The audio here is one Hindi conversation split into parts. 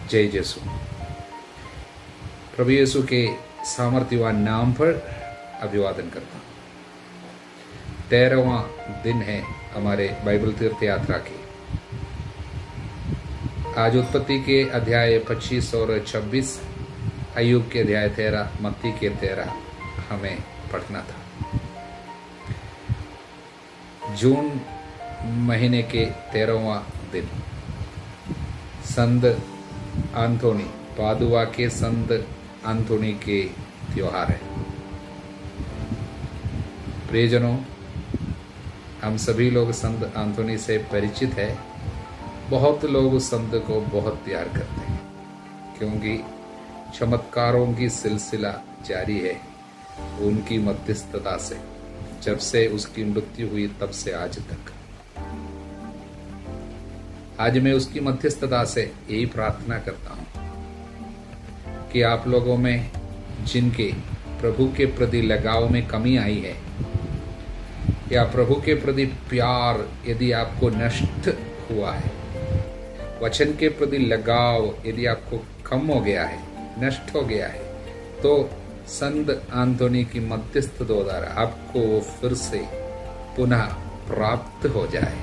जय यीशु। प्रभु यीशु के सामर्थ्यवान नाम पर अभिवादन करता हूँ। 13वां दिन है हमारे बाइबल तीर्थ यात्रा की। आज उत्पत्ति के अध्याय 25 और 26, अय्यूब के अध्याय 13, मत्ती के 13 हमें पढ़ना था। जून महीने के 13वां दिन संत एंथोनी, पादुआ के संत एंथोनी के त्योहार है। प्रियजनों, हम सभी लोग संत एंथोनी से परिचित है। बहुत लोग उस संत को बहुत प्यार करते हैं क्योंकि चमत्कारों की सिलसिला जारी है उनकी मध्यस्थता से। जब से उसकी मृत्यु हुई तब से आज तक। आज मैं उसकी मध्यस्थता से यही प्रार्थना करता हूं कि आप लोगों में जिनके प्रभु के प्रति लगाव में कमी आई है या प्रभु के प्रति प्यार यदि आपको नष्ट हुआ है, वचन के प्रति लगाव यदि आपको कम हो गया है, नष्ट हो गया है, तो संत एंथोनी की मध्यस्थ द्वारा आपको वो फिर से पुनः प्राप्त हो जाए।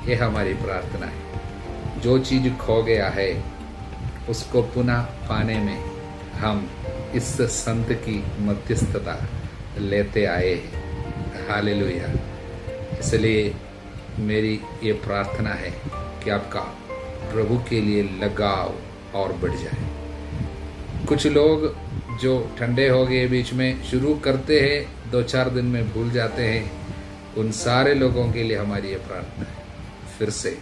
यह हमारी प्रार्थना है। जो चीज खो गया है उसको पुनः पाने में हम इस संत की मध्यस्थता लेते आए हैं। हालेलुया। इसलिए मेरी ये प्रार्थना है कि आपका प्रभु के लिए लगाव और बढ़ जाए। कुछ लोग जो ठंडे हो गए बीच में शुरू करते हैं, 2-4 दिन में भूल जाते हैं, उन सारे लोगों के लिए हमारी ये प्रार्थना है, फिर से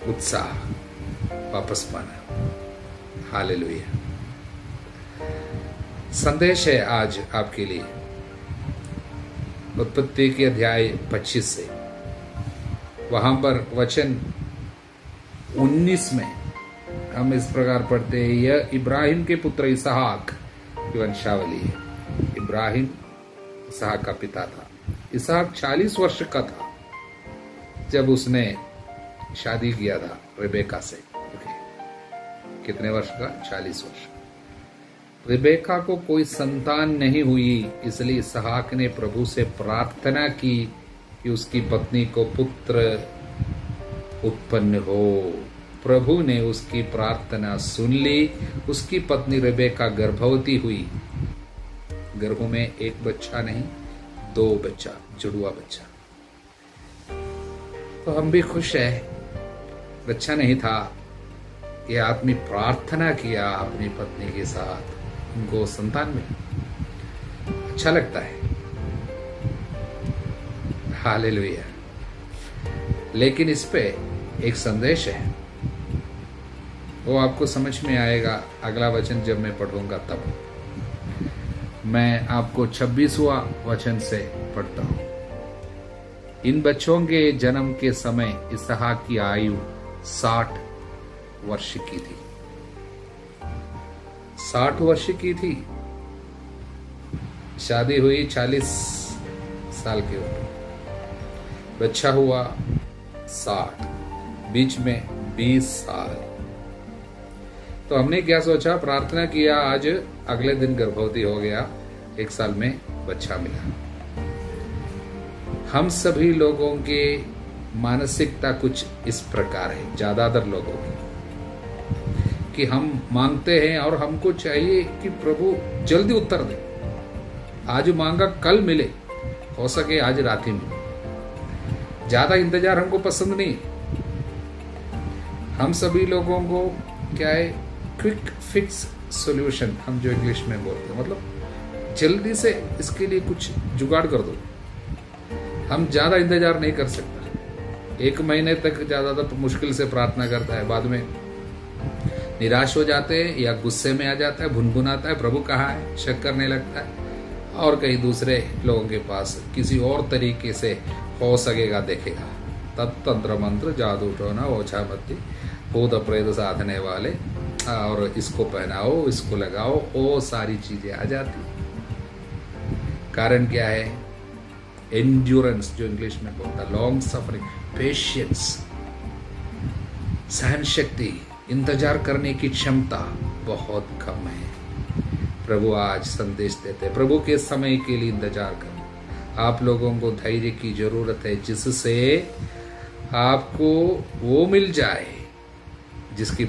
उत्साह वापस पाना। हालेलुया। संदेश है आज आपके लिए उत्पत्ति के अध्याय 25 से। वहां पर वचन 19 में हम इस प्रकार पढ़ते हैं, यह इब्राहिम के पुत्र इसहाक की वंशावली है। इब्राहिम इसहाक का पिता था। इसहाक 40 वर्ष का था जब उसने शादी किया था रिबेका से। कितने वर्ष का? 40 वर्ष। रिबेका को कोई संतान नहीं हुई, इसलिए इसहाक ने प्रभु से प्रार्थना की कि उसकी पत्नी को पुत्र उत्पन्न हो। प्रभु ने उसकी प्रार्थना सुन ली। उसकी पत्नी रिबेका गर्भवती हुई। गर्भ में एक बच्चा नहीं, 2 बच्चा, जुड़वा बच्चा। तो हम भी खुश है। बच्चा नहीं था, ये आदमी प्रार्थना किया अपनी पत्नी के साथ, उनको संतान मिला। अच्छा लगता है। हालेलुया। लेकिन इस पे एक संदेश है, वो आपको समझ में आएगा अगला वचन जब मैं पढ़ूंगा तब। मैं आपको 26वां वचन से पढ़ता हूं। इन बच्चों के जन्म के समय इसहाक की आयु 60 वर्ष की थी। 60 वर्ष की थी। शादी हुई 40 साल के ऊपर। बच्चा हुआ 60, बीच में 20 साल। तो हमने क्या सोचा, प्रार्थना किया, आज अगले दिन गर्भवती हो गया, 1 साल में बच्चा मिला। हम सभी लोगों के मानसिकता कुछ इस प्रकार है, ज्यादातर लोगों की, कि हम मांगते हैं और हमको चाहिए कि प्रभु जल्दी उत्तर दे। आज मांगा कल मिले, हो सके आज रात ही मिले। ज्यादा इंतजार हमको पसंद नहीं। हम सभी लोगों को क्या है, क्विक फिक्स सॉल्यूशन, हम जो इंग्लिश में बोलते हैं, मतलब जल्दी से इसके लिए कुछ जुगाड़ कर दो। हम ज्यादा इंतजार नहीं कर सकते। 1 महीने तक ज्यादातर मुश्किल से प्रार्थना करता है, बाद में निराश हो जाते हैं या गुस्से में आ जाता है, भुनभुनाता है, प्रभु कहाँ है, शक करने लगता है और कहीं दूसरे लोगों के पास किसी और तरीके से हो सकेगा देखेगा। तंत्र मंत्र जादू टोना ओछा बत्ती भूत प्रेत साधने वाले, और इसको पहनाओ, इसको लगाओ, वो सारी चीजें आ जाती। कारण क्या है? एंड्योरेंस, जो इंग्लिश में बोलता, लॉन्ग सफरिंग, पेशेंस, सहन शक्ति, इंतजार करने की क्षमता बहुत कम है। प्रभु आज संदेश देते हैं, प्रभु के समय के लिए इंतजार करो। आप लोगों को धैर्य की जरूरत है, जिससे आपको वो मिल जाए जिसकी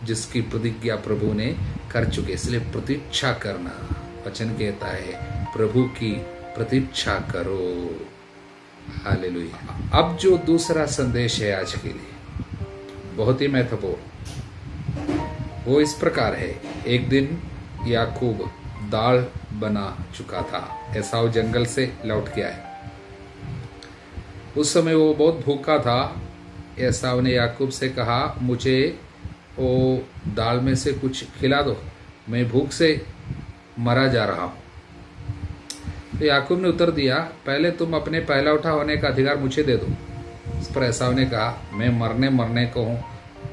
जिसकी प्रतिज्ञा प्रभु ने कर चुके। इसलिए प्रतीक्षा करना, वचन कहता है प्रभु की प्रतीक्षा करो। हालेलुया। अब जो दूसरा संदेश है आज के लिए बहुत ही महत्वपूर्ण, वो इस प्रकार है। एक दिन याकूब दाल बना चुका था, एसाव जंगल से लौट के आए। उस समय वो बहुत भूखा था। एसाव ने याकूब से कहा, मुझे वो दाल में से कुछ खिला दो, मैं भूख से मरा जा रहा हूं। तो याकूब ने उत्तर दिया, पहले तुम अपने पहलौठा होने का अधिकार मुझे दे दो। इस पर एसाव ने कहा, मैं मरने को हूं,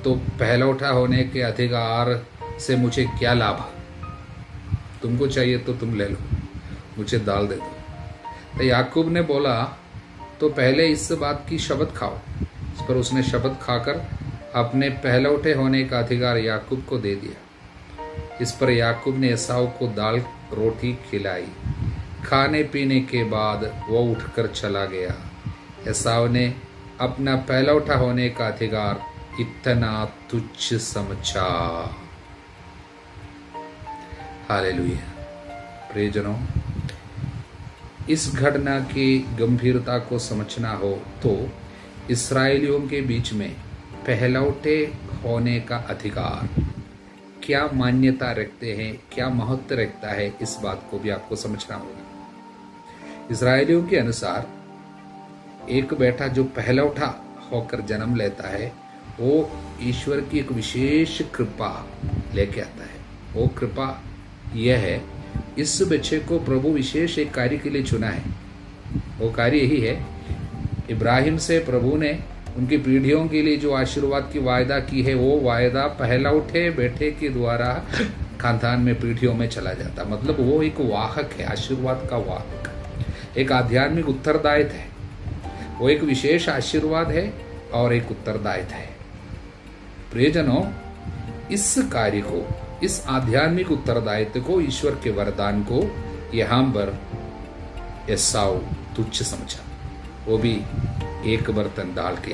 तो पहलौठा होने के अधिकार से मुझे क्या लाभ? तुमको चाहिए तो तुम ले लो, मुझे दाल दे दो। तो याकूब ने बोला, तो पहले इस बात की शपथ खाओ। इस पर उसने शपथ खाकर अपने पहलौठे होने का अधिकार याकूब को दे दिया। इस पर याकूब ने एसाव को दाल रोटी खिलाई। खाने पीने के बाद वो उठकर चला गया। एसाव ने अपना पहलौठा होने का अधिकार इतना तुच्छ समझा। हालेलुया। प्रियजनों, इस घटना की गंभीरता को समझना हो तो इस्राएलियों के बीच में पहलौठे होने का अधिकार क्या मान्यता रखते हैं, क्या महत्व रखता है, इस बात को भी आपको समझना होगा। इस्राएलियों के अनुसार एक बेटा जो पहलौठा होकर जन्म लेता है, वो ईश्वर की एक विशेष कृपा लेके आता है। वो कृपा यह है, इस बच्चे को प्रभु विशेष एक कार्य के लिए चुना है। वो कार्य यही है, इब्राहिम से प्रभु ने उनकी पीढ़ियों के लिए जो आशीर्वाद की वायदा की है, वो वायदा पहलौठे बेटे के द्वारा खानदान में पीढ़ियों में चला जाता। मतलब वो एक वाहक है, आशीर्वाद का वाहक, एक आध्यात्मिक उत्तरदायित्व है। वो एक विशेष आशीर्वाद है और एक उत्तरदायित्व है। प्रियजनों, इस कार्य को, इस आध्यात्मिक उत्तरदायित्व को, ईश्वर के वरदान को यहां पर एसाव तुच्छ समझा, वो भी एक बर्तन दाल के,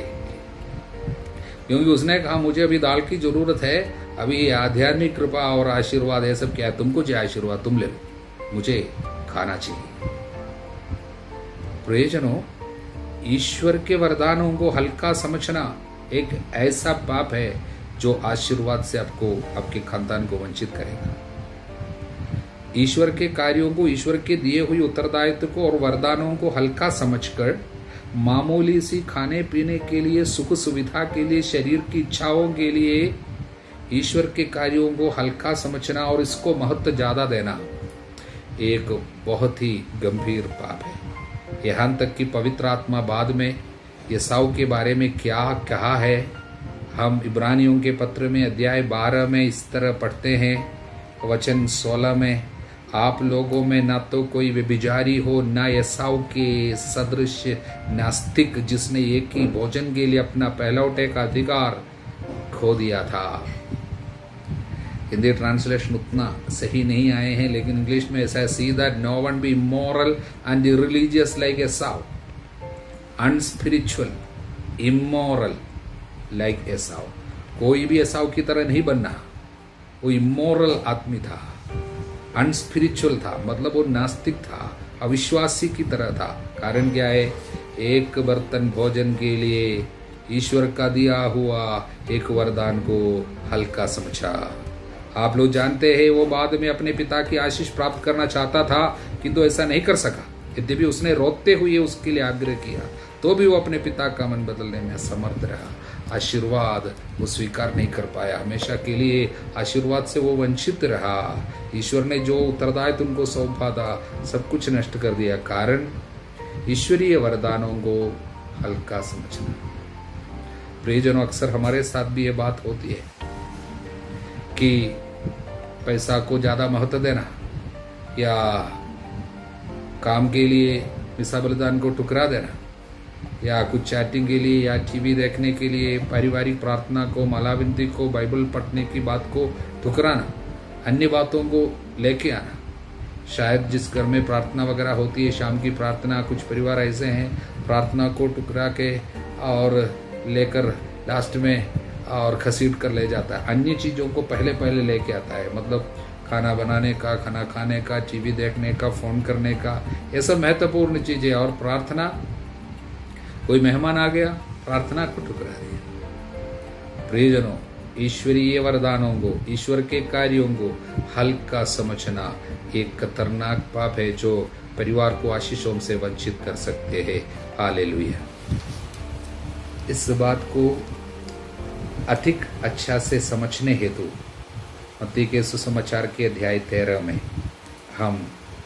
क्योंकि उसने कहा मुझे अभी दाल की जरूरत है, अभी आध्यात्मिक कृपा और आशीर्वाद है सब क्या, तुमको जो आशीर्वाद तुम ले लो, मुझे खाना चाहिए। प्रियजनों, ईश्वर के वरदानों को हल्का समझना एक ऐसा पाप है जो आशीर्वाद से आपको, आपके खानदान को वंचित करेगा। ईश्वर के कार्यों को, ईश्वर के दिए हुए उत्तरदायित्व को और वरदानों को हल्का समझकर मामूली सी खाने पीने के लिए, सुख सुविधा के लिए, शरीर की इच्छाओं के लिए ईश्वर के कार्यों को हल्का समझना और इसको महत्व ज्यादा देना एक बहुत ही गंभीर पाप है। यहां तक कि पवित्र आत्मा बाद में एसाव के बारे में क्या कहा है, हम इब्रानियों के पत्र में अध्याय 12 में इस तरह पढ़ते हैं, वचन 16 में, आप लोगों में ना तो कोई व्यभिचारी हो, ना एसाव के सदृश नास्तिक, जिसने एक ही भोजन के लिए अपना पहलौठे का अधिकार खो दिया था। हिंदी ट्रांसलेशन उतना सही नहीं आए हैं, लेकिन इंग्लिश में ऐसा है, see that no one be moral and religious like Esau, unspiritual, immoral like Esau. कोई भी एसाव की तरह नहीं बनना। वो इमोरल आदमी था, अनस्पिरिचुअल था, मतलब वो नास्तिक था, अविश्वासी की तरह था। कारण क्या है? एक बर्तन भोजन के लिए ईश्वर का दिया हुआ एक वरदान को हल्का समझा। आप लोग जानते हैं, वो बाद में अपने पिता की आशीष प्राप्त करना चाहता था, किंतु ऐसा नहीं कर सका। यद्यपि उसने रोते हुए उसके लिए आग्रह किया, तो भी वो अपने पिता का मन बदलने में असमर्थ रहा। आशीर्वाद वो स्वीकार नहीं कर पाया, हमेशा के लिए आशीर्वाद से वो वंचित रहा। ईश्वर ने जो उत्तरदायित्व उनको सौंपा था, सब कुछ नष्ट कर दिया। कारण ईश्वरीय वरदानों को हल्का समझना। प्रियजनों, अक्सर हमारे साथ भी ये बात होती है कि पैसा को ज्यादा महत्व देना या काम के लिए मिसा बलिदान को ठुकरा देना या कुछ चैटिंग के लिए या टीवी देखने के लिए पारिवारिक प्रार्थना को, माला विनती को, बाइबल पढ़ने की बात को ठुकराना, अन्य बातों को लेके आना। शायद जिस घर में प्रार्थना वगैरह होती है, शाम की प्रार्थना, कुछ परिवार ऐसे हैं प्रार्थना को टुकरा के और लेकर लास्ट में और घसीट कर ले जाता है, अन्य चीज़ों को पहले लेके आता है। मतलब खाना बनाने का, खाना खाने का, टीवी देखने का, फ़ोन करने का, ये सब महत्वपूर्ण चीज़ें। और प्रार्थना, कोई मेहमान आ गया, प्रार्थना को ठुकरा दिया। प्रियजनों, ईश्वरीय वरदानों को, ईश्वर के कार्यों को हल्का समझना एक खतरनाक पाप है जो परिवार को आशीषों से वंचित कर सकते हैं। हालेलुया। इस बात को अधिक अच्छा से समझने हेतु मत्ती के सुसमाचार के अध्याय 13 में हम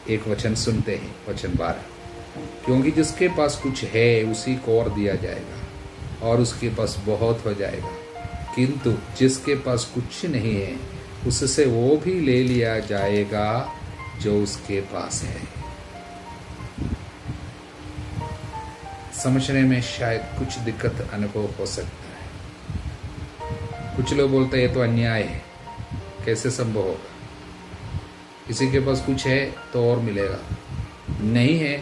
एक वचन सुनते हैं, वचन 12। क्योंकि जिसके पास कुछ है उसी को और दिया जाएगा और उसके पास बहुत हो जाएगा, किंतु जिसके पास कुछ नहीं है उससे वो भी ले लिया जाएगा जो उसके पास है। समझने में शायद कुछ दिक्कत अनुभव हो सकता है। कुछ लोग बोलते हैं ये तो अन्याय है, कैसे संभव होगा? किसी के पास कुछ है तो और मिलेगा, नहीं है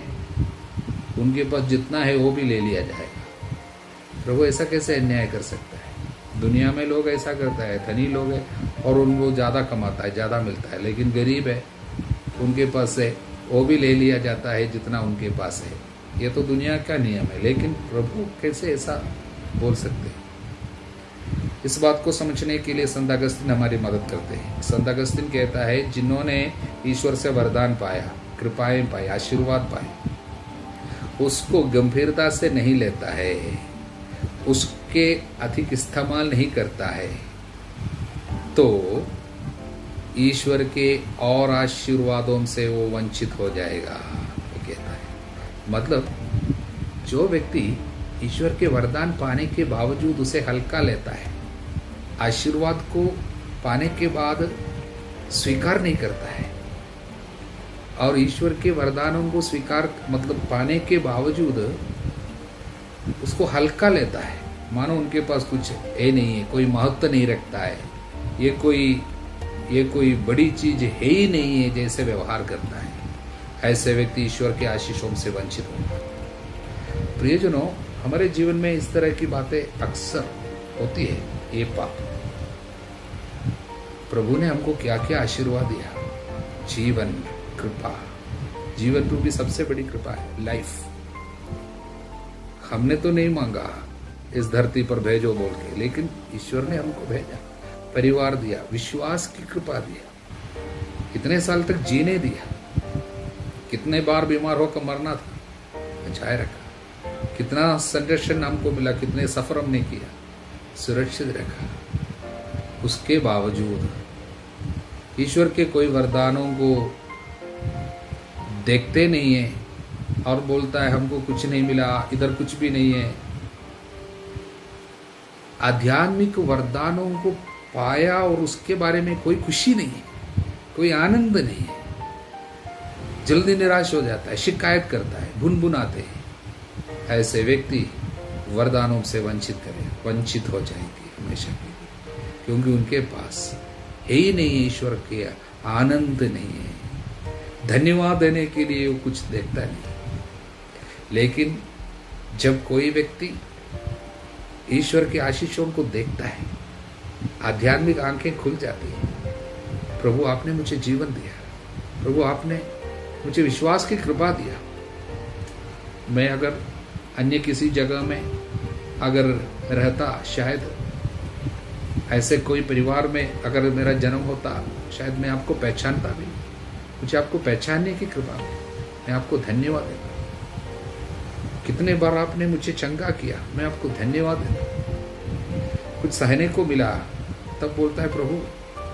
उनके पास जितना है वो भी ले लिया जाएगा। प्रभु ऐसा कैसे अन्याय कर सकता है? दुनिया में लोग ऐसा करता है, धनी लोग है और उनको ज़्यादा कमाता है, ज़्यादा मिलता है, लेकिन गरीब है उनके पास है वो भी ले लिया जाता है जितना उनके पास है। ये तो दुनिया का नियम है, लेकिन प्रभु कैसे ऐसा बोल सकते हैं? इस बात को समझने के लिए संत अगस्तीन हमारी मदद करते हैं। संत अगस्तीन कहता है, जिन्होंने ईश्वर से वरदान पाया, कृपाएं पाई, आशीर्वाद पाए, उसको गंभीरता से नहीं लेता है, उसके अधिक इस्तेमाल नहीं करता है, तो ईश्वर के और आशीर्वादों से वो वंचित हो जाएगा, वो कहता है। मतलब जो व्यक्ति ईश्वर के वरदान पाने के बावजूद उसे हल्का लेता है, आशीर्वाद को पाने के बाद स्वीकार नहीं करता है, और ईश्वर के वरदानों को स्वीकार मतलब पाने के बावजूद उसको हल्का लेता है, मानो उनके पास कुछ है नहीं है, कोई महत्व नहीं रखता है, ये कोई बड़ी चीज है ही नहीं है, जैसे व्यवहार करता है, ऐसे व्यक्ति ईश्वर के आशीषों से वंचित होगा। प्रियजनों, हमारे जीवन में इस तरह की बातें अक्सर होती है। ये पाप, प्रभु ने हमको क्या क्या आशीर्वाद दिया, जीवन, कृपा, जीवन रूपी सबसे बड़ी कृपा है लाइफ। हमने तो नहीं मांगा इस धरती पर भेजो बोल के, लेकिन ईश्वर ने हमको भेजा, परिवार दिया, विश्वास की कृपा दिया, कितने साल तक जीने दिया, कितने बार बीमार होकर मरना था, बचाए रखा, कितना संरक्षण हमको मिला, कितने सफर हमने किया, सुरक्षित रखा। उसके बावजूद ईश्वर के कोई वरदानों को देखते नहीं है और बोलता है हमको कुछ नहीं मिला, इधर कुछ भी नहीं है। आध्यात्मिक वरदानों को पाया और उसके बारे में कोई खुशी नहीं है, कोई आनंद नहीं है, जल्दी निराश हो जाता है, शिकायत करता है, भुनभुनाते हैं। ऐसे व्यक्ति वरदानों से वंचित हो जाएंगे हमेशा के लिए, क्योंकि उनके पास है ही नहीं, ईश्वर के आनंद नहीं है, धन्यवाद देने के लिए वो कुछ देखता नहीं। लेकिन जब कोई व्यक्ति ईश्वर के आशीषों को देखता है, आध्यात्मिक आंखें खुल जाती हैं। प्रभु आपने मुझे जीवन दिया, प्रभु आपने मुझे विश्वास की कृपा दिया। मैं अगर अन्य किसी जगह में अगर रहता, शायद ऐसे कोई परिवार में अगर मेरा जन्म होता, शायद मैं आपको पहचानता भी। मुझे आपको पहचानने की कृपा, मैं आपको धन्यवाद देता। कितने बार आपने मुझे चंगा किया, मैं आपको धन्यवाद देता। कुछ सहने को मिला, तब बोलता है प्रभु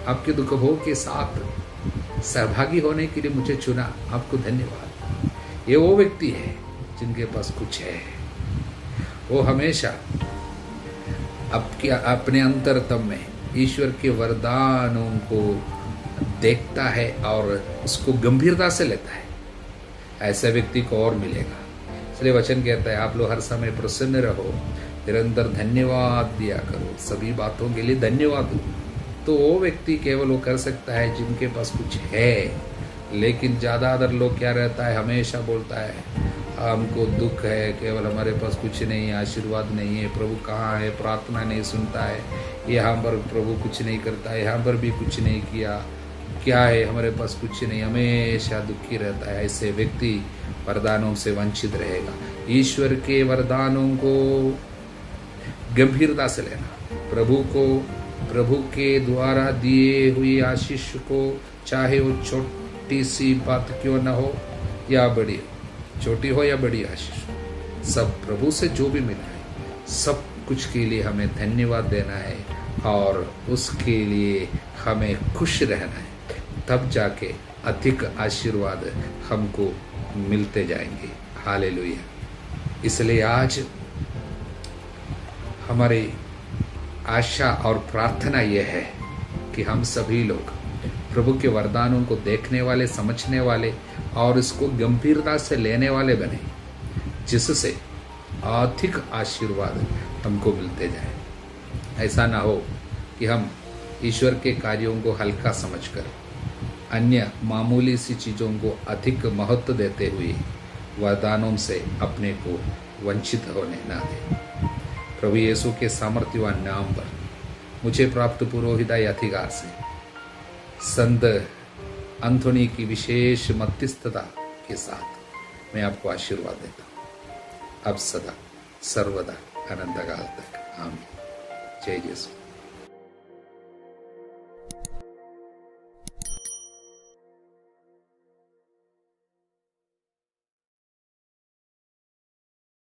आपके दुख भोग के साथ सहभागी होने के लिए मुझे चुना, आपको धन्यवाद। ये वो व्यक्ति है जिनके पास कुछ है, वो हमेशा अपने अंतरतम में ईश्वर के वरदानों को देखता है और उसको गंभीरता से लेता है। ऐसे व्यक्ति को और मिलेगा। इसलिए वचन कहता है आप लोग हर समय प्रसन्न रहो, निरंतर धन्यवाद दिया करो, सभी बातों के लिए धन्यवाद दो। तो वो व्यक्ति केवल वो कर सकता है जिनके पास कुछ है। लेकिन ज़्यादातर लोग क्या रहता है, हमेशा बोलता है हमको दुख है, केवल हमारे पास कुछ नहीं है, आशीर्वाद नहीं है, प्रभु कहाँ है, प्रार्थना नहीं सुनता है, यहाँ पर प्रभु कुछ नहीं करता है, यहाँ पर भी कुछ नहीं किया, क्या है हमारे पास कुछ नहीं, हमेशा दुखी रहता है। ऐसे व्यक्ति वरदानों से वंचित रहेगा। ईश्वर के वरदानों को गंभीरता से लेना, प्रभु के द्वारा दिए हुई आशीष को, चाहे वो छोटी सी बात क्यों न हो या बड़ी, छोटी हो या बड़ी आशीष, सब प्रभु से जो भी मिला है सब कुछ के लिए हमें धन्यवाद देना है और उसके लिए हमें खुश रहना है। तब जाके अधिक आशीर्वाद हमको मिलते जाएंगे। हालेलुया। इसलिए आज हमारी आशा और प्रार्थना यह है कि हम सभी लोग प्रभु के वरदानों को देखने वाले, समझने वाले और इसको गंभीरता से लेने वाले बने, जिससे अधिक आशीर्वाद हमको मिलते जाए। ऐसा ना हो कि हम ईश्वर के कार्यों को हल्का समझकर अन्य मामूली सी चीज़ों को अधिक महत्व देते हुए वरदानों से अपने को वंचित होने ना दें। प्रभु यीशु के सामर्थ्यवान नाम पर मुझे प्राप्त पुरोहिताई अधिकार से संत अंथोनी की विशेष मध्यस्थता के साथ मैं आपको आशीर्वाद देता हूँ, अब सदा सर्वदा अनंत काल तक। आमीन। जय यीशु।